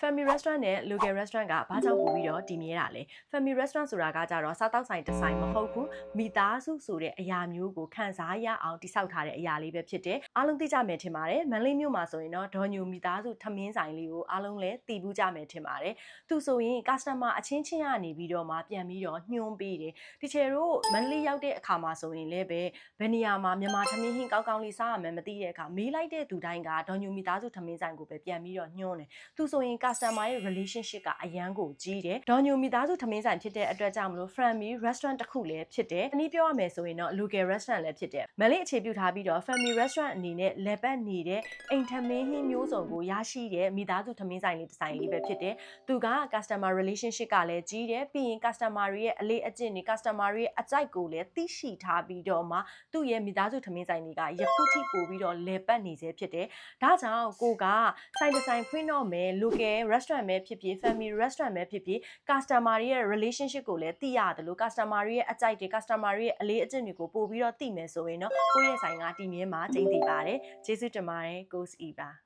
Family Restaurant နဲ့ Local Restaurant ကဘာကြောင့်ပို့ပြီးတော့တည်မြဲတာလဲ Family Restaurant ဆိုတာကကြတော့စားတောက်ဆိုင်တစ်ဆိုင်မဟုတ်ဘူးမိသားစုဆိုတဲ့အရာမျိုးကိုခံစားရအောင်တိဆောက်ထားတဲ့အရာလေးပဲဖြစ်တယ်အားလုံးသိကြမယ်ထင်ပါတယ်မန္တလေးမြို့မှာဆိုရင်တော့ဒေါ်ညိုမိသားစုထမင်းဆိုင်လေးကိုအားလုံးလည်းသိဘူးကြမယ်ထင်ပါတယ်သူဆိုရင် customer အချင်းချင်းကနေပြီးတော့မှပြန်ပြီးတော့ညွှန်းပေးတယ်တချို့တို့မန္တလေးရောက်တဲ့အခါမှာဆိုရင်လည်းပဲဘယ်နေရာမှာမြန်မာထမင်းဟင်းကောင်းကောင်းလေးစားရမယ်မသိတဲ့အခါမေးလိုက်တဲ့သူတိုင်းကဒေါ်ညိုမိသားစုထမင်းဆိုင်ကိုပဲပြန်ပြီးတော့ညွှန်းတယ်သူဆိုရင် customer ရဲ့ relationship ကအရန်ကိုကြီးတယ်ဒေါ်ညိုမိသားစုထမင်းဆိုင်ဖြစ်တဲ့အတွက်ကြောင့်မလို့ Family Restaurant တစ်ခုလည်းဖြစ်တယ်အနည်းပြောရမယ်ဆိုရင်တော့ Local Restaurant လည်းဖြစ်တယ်မန္တလေးအခြေပြုထားပြီးတော့ Family Restaurant အနေနဲ့လက်ပတ်နေတဲ့အိမ်ထမင်းဟင်းမျိုးစုံကိုရရှိတဲ့မိသားစုထမင်းဆိုင်လေးတစ်ဆိုင်လေးပဲဖြစ်တယ်သူက customer relationship ကလည်းကြီးတယ်ပြီးရင် customer တွေရဲ့အလေးအကျင့်တွေ customer တွေရဲ့အကြိုက်ကိုလည်းသိရှိထားပြီးတော့မှသူ့ရဲ့မိသားစုထမင်းဆိုင်တွေကယခုထိပို့ပြီးတော့လဲပတ်နေစေဖြစ်တယ်ဒါကြောင့်ကိုကဆိုင်တစ်ဆိုင်ဖွင့်တော့မယ် Local Restaurant ပဲဖြစ်ဖြစ် Family Restaurant ပဲဖြစ်ဖြစ် customer တွေရဲ့ relationship ကိုလည်းသိရတယ်လို့ customer တွေရဲ့အကြိုက်တွေ customer တွေရဲ့အလေးအကျင့်တွေကိုပို့ပြီးတော့သိမယ်ဆိုရင်တော့ကိုယ့်ရဲ့ဆိုင်ကတည်မြဲမှာကျင်းတည်ပါတယ်ကျေးဇူးတင်ပါတယ်ကိုစအီပါ